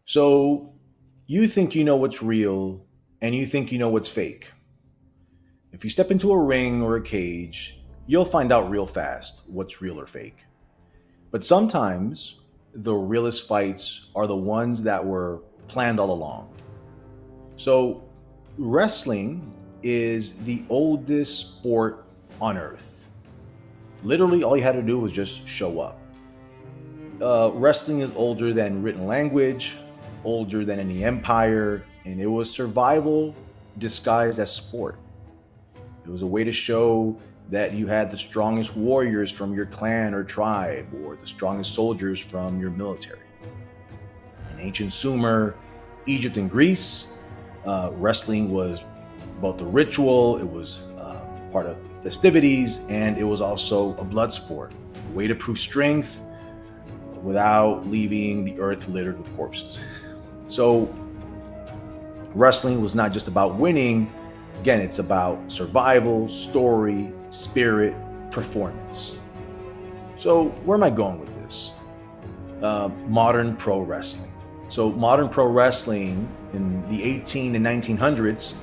So you think you know what's real and you think you know what's fake. If you step into a ring or a cage, you'll find out real fast what's real or fake. But sometimes the realest fights are the ones that were planned all along. So wrestling is the oldest sport on earth. Literally, all you had to do was just show up. Wrestling is older than written language, older than any empire, and it was survival disguised as sport. It was a way to show that you had the strongest warriors from your clan or tribe, or the strongest soldiers from your military. In ancient Sumer, Egypt, and Greece, wrestling was both a ritual, it was part of festivities, and it was also a blood sport, a way to prove strength without leaving the earth littered with corpses. So, wrestling was not just about winning. Again, it's about survival, story, spirit, performance. So, where am I going with this? Modern pro wrestling. So, modern pro wrestling in the 18 and 1900s,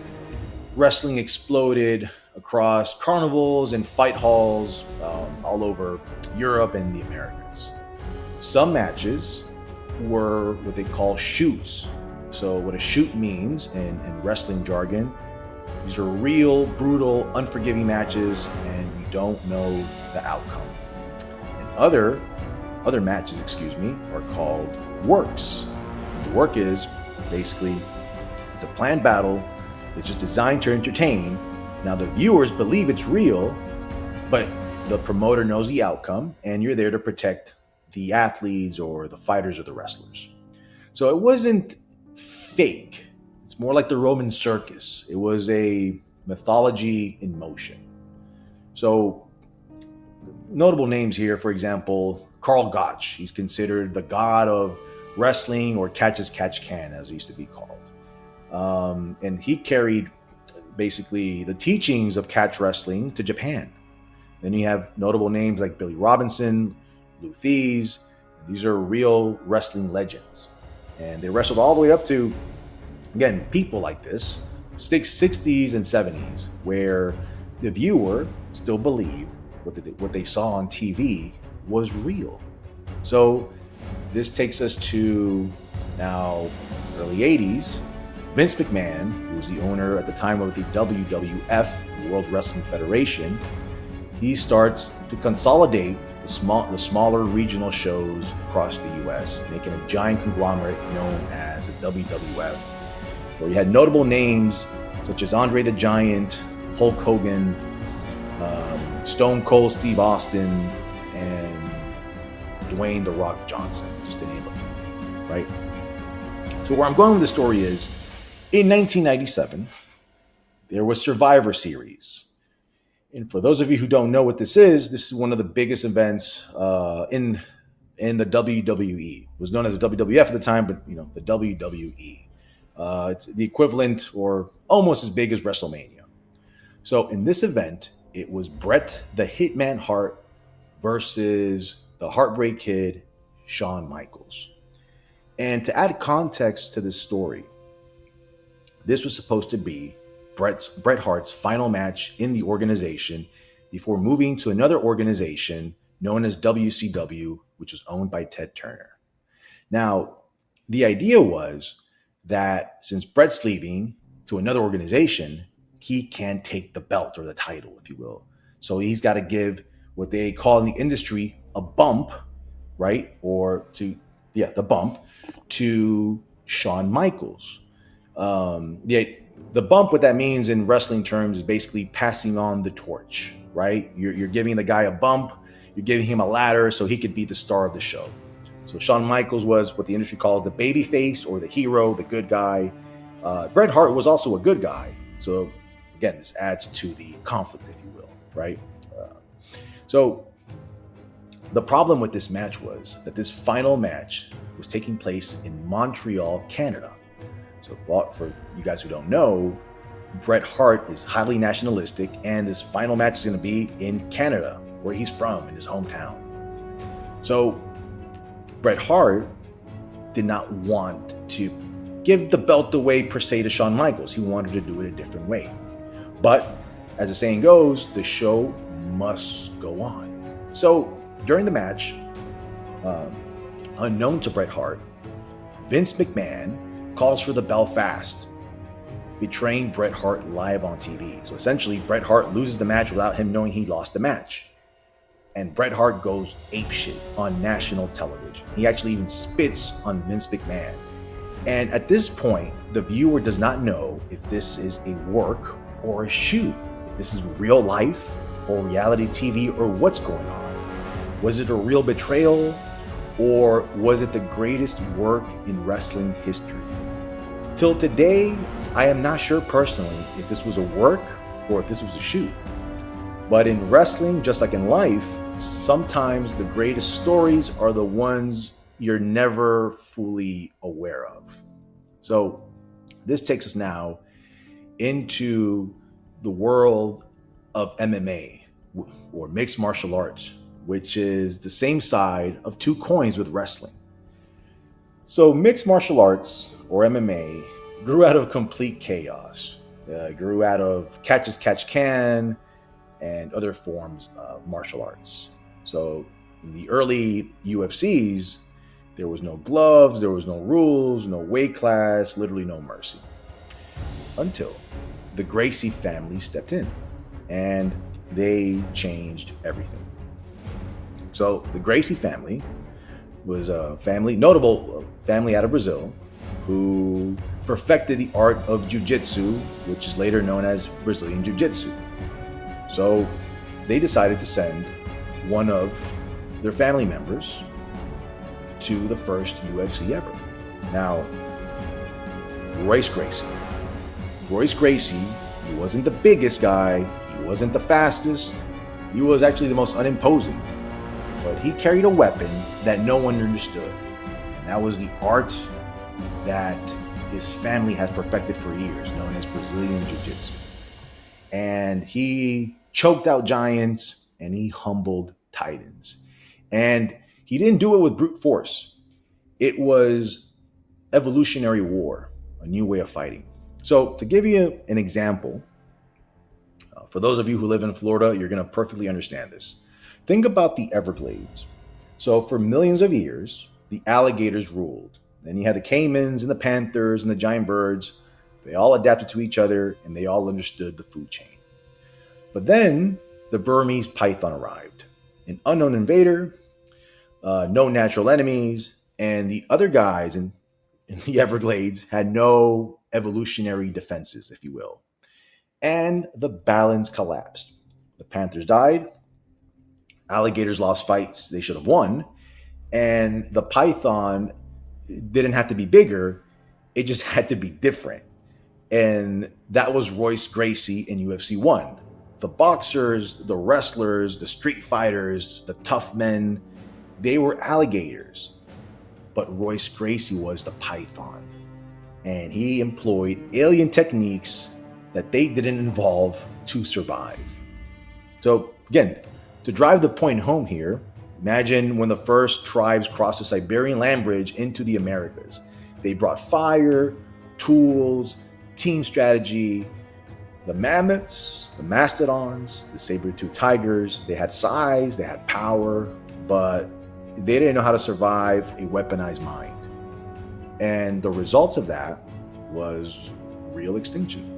wrestling exploded across carnivals and fight halls all over Europe and the Americas. Some matches were what they call shoots. So, what a shoot means in wrestling jargon, these are real, brutal, unforgiving matches, and you don't know the outcome. And other matches, are called works. The work is basically it's a planned battle. It's just designed to entertain. Now the viewers believe it's real, but the promoter knows the outcome, and you're there to protect the athletes or the fighters or the wrestlers. So it wasn't fake. It's more like the Roman circus. It was a mythology in motion. So notable names here, for example, Karl Gotch. He's considered the god of wrestling, or catch as catch can, as it used to be called. And he carried basically the teachings of catch wrestling to Japan. Then you have notable names like Billy Robinson, Lou Thesz. These are real wrestling legends. And they wrestled all the way up to, again, people like this, 60s and 70s, where the viewer still believed what they saw on TV was real. So this takes us to now early 80s. Vince McMahon, who was the owner at the time of the WWF, the World Wrestling Federation, he starts to consolidate the smaller regional shows across the US, making a giant conglomerate known as the WWF, where you had notable names such as Andre the Giant, Hulk Hogan, Stone Cold Steve Austin, and Dwayne "The Rock" Johnson, just to name a few, right? So where I'm going with the story is, in 1997, there was Survivor Series. And for those of you who don't know what this is one of the biggest events in the WWE. It was known as the WWF at the time, but the WWE. It's the equivalent or almost as big as WrestleMania. So in this event, it was Bret the Hitman Hart versus the Heartbreak Kid, Shawn Michaels. And to add context to this story, this was supposed to be Bret Hart's final match in the organization before moving to another organization known as WCW, which was owned by Ted Turner. Now, the idea was that since Bret's leaving to another organization, he can't take the belt or the title, if you will. So he's got to give what they call in the industry a bump, right? The bump to Shawn Michaels. The bump, what that means in wrestling terms, is basically passing on the torch, right? You're giving the guy a bump, you're giving him a ladder so he could be the star of the show. So Shawn Michaels was what the industry calls the baby face, or the hero, the good guy. Bret Hart was also a good guy. So again, this adds to the conflict, if you will, right? So the problem with this match was that this final match was taking place in Montreal, Canada. So for you guys who don't know, Bret Hart is highly nationalistic, and this final match is going to be in Canada, where he's from, in his hometown. So Bret Hart did not want to give the belt away per se to Shawn Michaels. He wanted to do it a different way. But as the saying goes, the show must go on. So during the match, unknown to Bret Hart, Vince McMahon calls for the bell fast, betraying Bret Hart live on TV. So essentially, Bret Hart loses the match without him knowing he lost the match. And Bret Hart goes apeshit on national television. He actually even spits on Vince McMahon. And at this point, the viewer does not know if this is a work or a shoot, if this is real life or reality TV or what's going on. Was it a real betrayal, or was it the greatest work in wrestling history? Till today, I am not sure personally if this was a work or if this was a shoot. But in wrestling, just like in life, sometimes the greatest stories are the ones you're never fully aware of. So this takes us now into the world of MMA, or mixed martial arts, which is the same side of two coins with wrestling. So mixed martial arts, or MMA, grew out of complete chaos. Grew out of catch as catch can and other forms of martial arts. So in the early UFCs, there was no gloves, there was no rules, no weight class, literally no mercy. Until the Gracie family stepped in and they changed everything. So the Gracie family was a notable family out of Brazil, who perfected the art of jiu-jitsu, which is later known as Brazilian jiu-jitsu. So they decided to send one of their family members to the first UFC ever. Now, Royce Gracie. Royce Gracie, he wasn't the biggest guy, he wasn't the fastest, he was actually the most unimposing, but he carried a weapon that no one understood, and that was the art that his family has perfected for years, known as Brazilian Jiu-Jitsu. And he choked out giants and he humbled titans. And he didn't do it with brute force. It was evolutionary war, a new way of fighting. So to give you an example, for those of you who live in Florida, you're going to perfectly understand this. Think about the Everglades. So for millions of years, the alligators ruled. Then you had the caimans and the panthers and the giant birds. They all adapted to each other and they all understood the food chain. But then the Burmese python arrived, an unknown invader, no natural enemies, and the other guys in the Everglades had no evolutionary defenses, if you will. And the balance collapsed. The panthers died, alligators lost fights they should have won, and the python didn't have to be bigger, it just had to be different. And that was Royce Gracie in UFC 1. The boxers, the wrestlers, the street fighters, the tough men, they were alligators. But Royce Gracie was the python. And he employed alien techniques that they didn't involve to survive. So again, to drive the point home here, imagine when the first tribes crossed the Siberian land bridge into the Americas. They brought fire, tools, team strategy. The mammoths, the mastodons, the saber-toothed tigers, they had size, they had power, but they didn't know how to survive a weaponized mind. And the results of that was real extinction.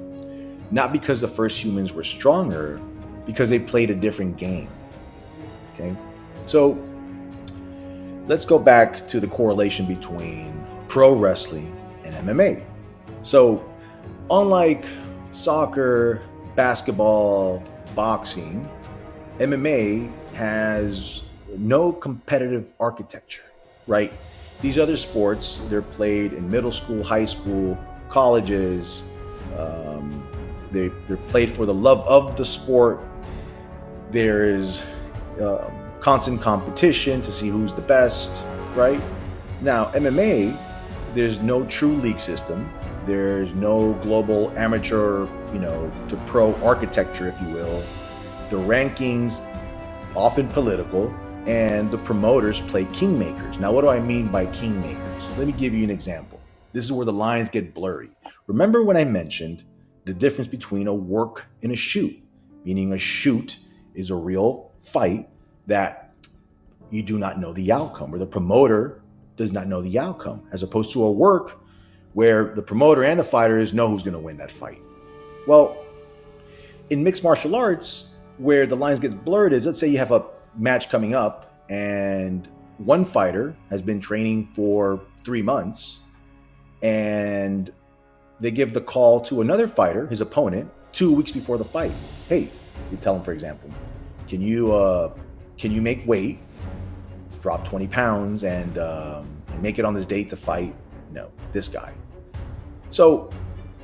Not because the first humans were stronger, because they played a different game. Okay? So let's go back to the correlation between pro wrestling and MMA. So unlike soccer, basketball, boxing, MMA has no competitive architecture, right? These other sports, they're played in middle school, high school, colleges. They're played for the love of the sport. There is constant competition to see who's the best, right? Now, MMA, there's no true league system. There's no global amateur, to pro architecture, if you will. The rankings, often political, and the promoters play kingmakers. Now, what do I mean by kingmakers? Let me give you an example. This is where the lines get blurry. Remember when I mentioned the difference between a work and a shoot? Meaning a shoot is a real fight that you do not know the outcome, or the promoter does not know the outcome, as opposed to a work where the promoter and the fighters know who's going to win that fight. Well, in mixed martial arts, where the lines get blurred is, let's say you have a match coming up and one fighter has been training for 3 months and they give the call to another fighter, his opponent, 2 weeks before the fight. Hey, you tell him, for example, can you make weight, drop 20 pounds, and make it on this date to fight, this guy. So,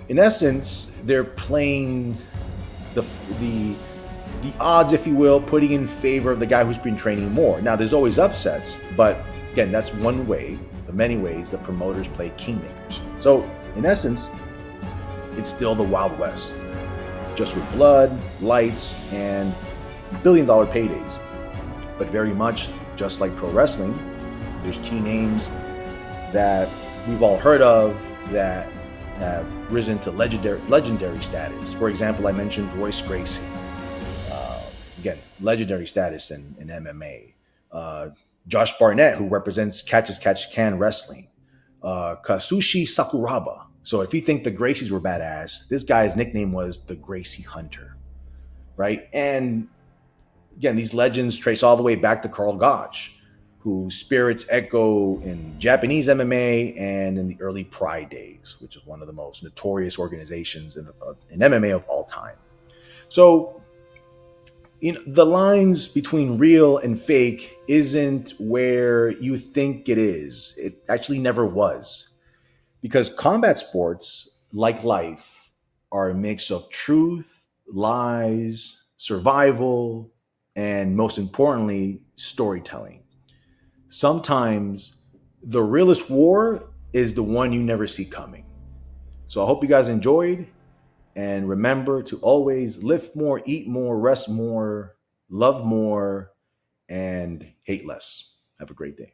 in essence, they're playing the odds, if you will, putting in favor of the guy who's been training more. Now, there's always upsets, but again, that's one way of many ways that promoters play kingmakers. So, in essence, it's still the Wild West, just with blood, lights, and billion-dollar paydays. But very much just like pro wrestling, there's key names that we've all heard of that have risen to legendary status. For example, I mentioned Royce Gracie. Again, legendary status in MMA. Josh Barnett, who represents Catch as Catch Can Wrestling. Kazushi Sakuraba. So if you think the Gracies were badass, this guy's nickname was the Gracie Hunter, right? And again, these legends trace all the way back to Karl Gotch, whose spirits echo in Japanese MMA and in the early Pride days, which is one of the most notorious organizations in MMA of all time. So, the lines between real and fake isn't where you think it is. It actually never was. Because combat sports, like life, are a mix of truth, lies, survival, and most importantly, storytelling. Sometimes the realest war is the one you never see coming. So I hope you guys enjoyed. And remember to always lift more, eat more, rest more, love more, and hate less. Have a great day.